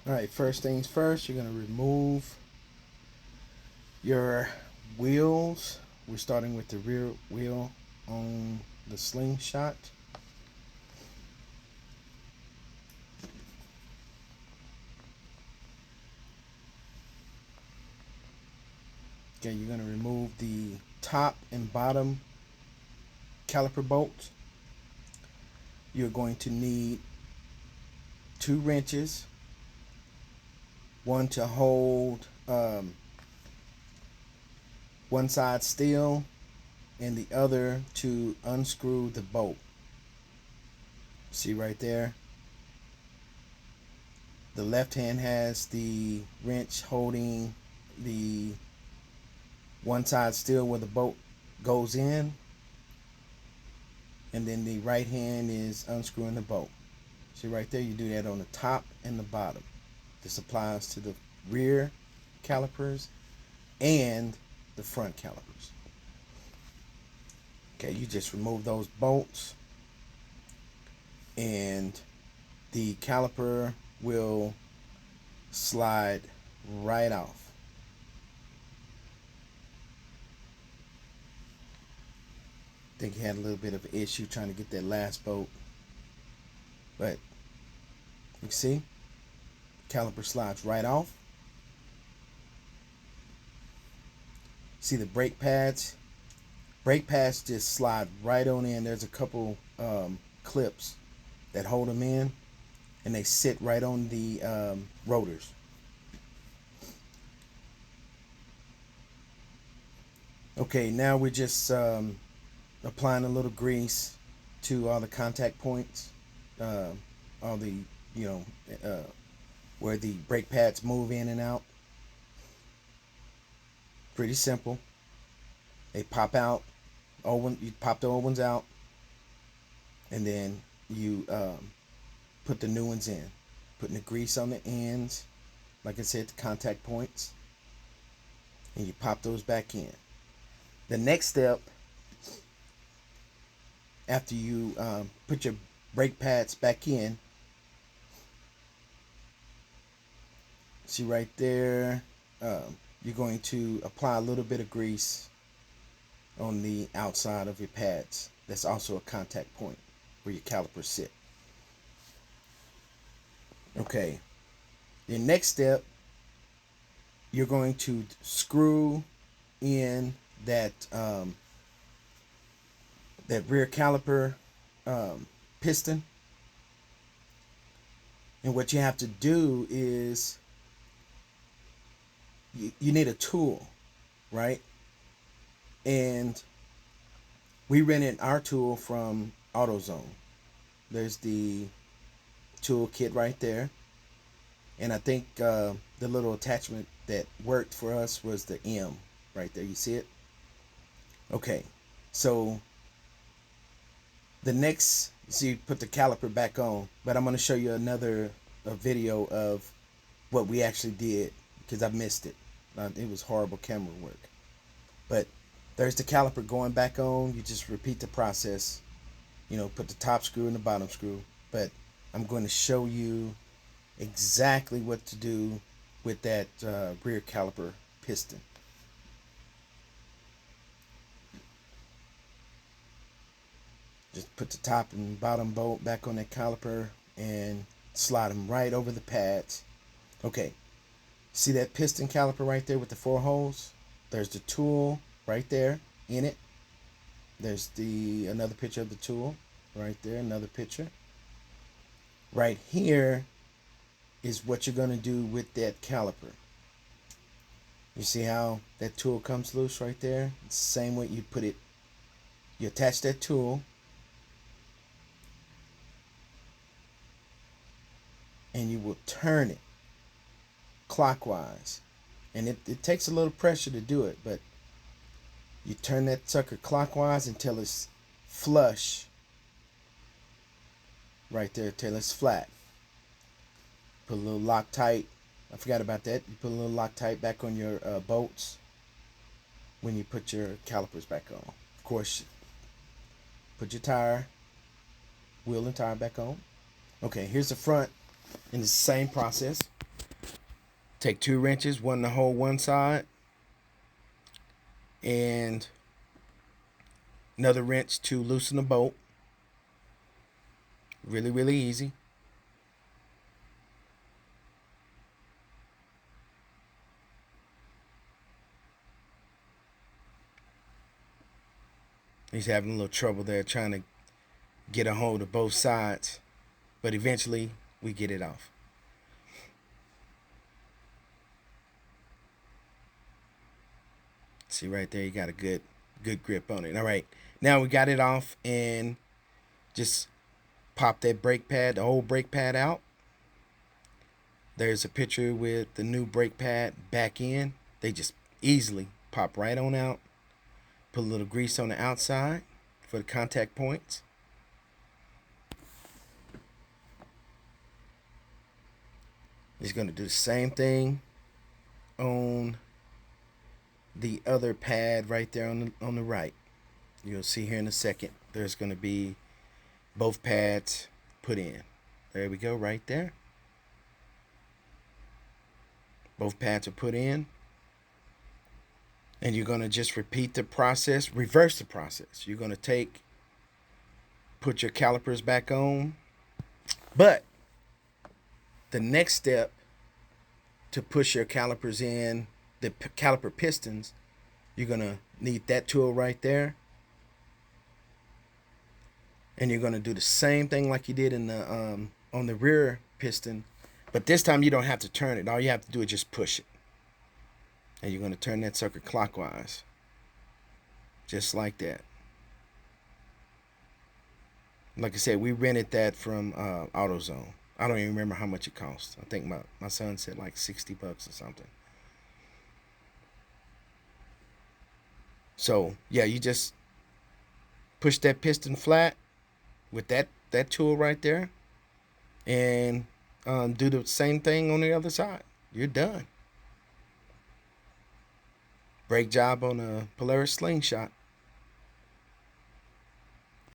Alright, first things first, you're going to remove your wheels. We're starting with the rear wheel on the Slingshot. Okay, you're going to remove the top and bottom caliper bolts. You're going to need 2 wrenches, one to hold one side still and the other to unscrew the bolt. See right there? The left hand has the wrench holding the one side still where the bolt goes in, and then the right hand is unscrewing the bolt. See right there, you do that on the top and the bottom. This applies to the rear calipers and the front calipers. Okay, you just remove those bolts and the caliper will slide right off. I think he had a little bit of an issue trying to get that last bolt, but you see, caliper slides right off. See the brake pads? Brake pads just slide right on in. There's a couple clips that hold them in, and they sit right on the rotors. Okay, now we're just applying a little grease to all the contact points, all the, where the brake pads move in and out. Pretty simple. They pop out. You pop the old ones out, and then you put the new ones in. Putting the grease on the ends, like I said, the contact points, and you pop those back in. The next step, after you put your brake pads back in, see right there, you're going to apply a little bit of grease on the outside of your pads. That's also a contact point where your calipers sit. Okay, the next step, you're going to screw in that that rear caliper piston. And what you have to do is you need a tool, right? And we rented our tool from AutoZone. There's the tool kit right there, and I think the little attachment that worked for us was the M right there. You see it? Okay, so the next, so you put the caliper back on, but I'm going to show you a video of what we actually did because I missed it. It was horrible camera work. But there's the caliper going back on. You just repeat the process. Put the top screw and the bottom screw. But I'm going to show you exactly what to do with that rear caliper piston. Just put the top and bottom bolt back on that caliper and slide them right over the pads. Okay, see that piston caliper right there with the 4 holes? There's the tool right there in it. There's another picture of the tool right there, another picture. Right here is what you're going to do with that caliper. You see how that tool comes loose right there? It's the same way you put it. You attach that tool, and you will turn it clockwise. And it takes a little pressure to do it, but you turn that sucker clockwise until it's flush right there, till it's flat. Put a little Loctite. I forgot about that. You put a little Loctite back on your bolts when you put your calipers back on. Of course, put your wheel and tire back on. Okay, here's the front in the same process. Take 2 wrenches, one to hold one side, and another wrench to loosen the bolt. Really, really easy. He's having a little trouble there trying to get a hold of both sides, but eventually we get it off. See right there, you got a good grip on it. All right, now we got it off, and just pop that brake pad, the old brake pad out. There's a picture with the new brake pad back in. They just easily pop right on out. Put a little grease on the outside for the contact points. He's going to do the same thing on the other pad right there on the right. You'll see here in a second. There's going to be both pads put in. There we go, right there. Both pads are put in. And you're going to just repeat the process, reverse the process. You're going to put your calipers back on. But the next step to push your calipers in, the caliper pistons, you're going to need that tool right there. And you're going to do the same thing like you did in the on the rear piston. But this time you don't have to turn it. All you have to do is just push it. And you're going to turn that sucker clockwise. Just like that. Like I said, we rented that from AutoZone. I don't even remember how much it cost. I think my son said like $60 or something. So, yeah, you just push that piston flat with that tool right there. And do the same thing on the other side. You're done. Brake job on a Polaris Slingshot.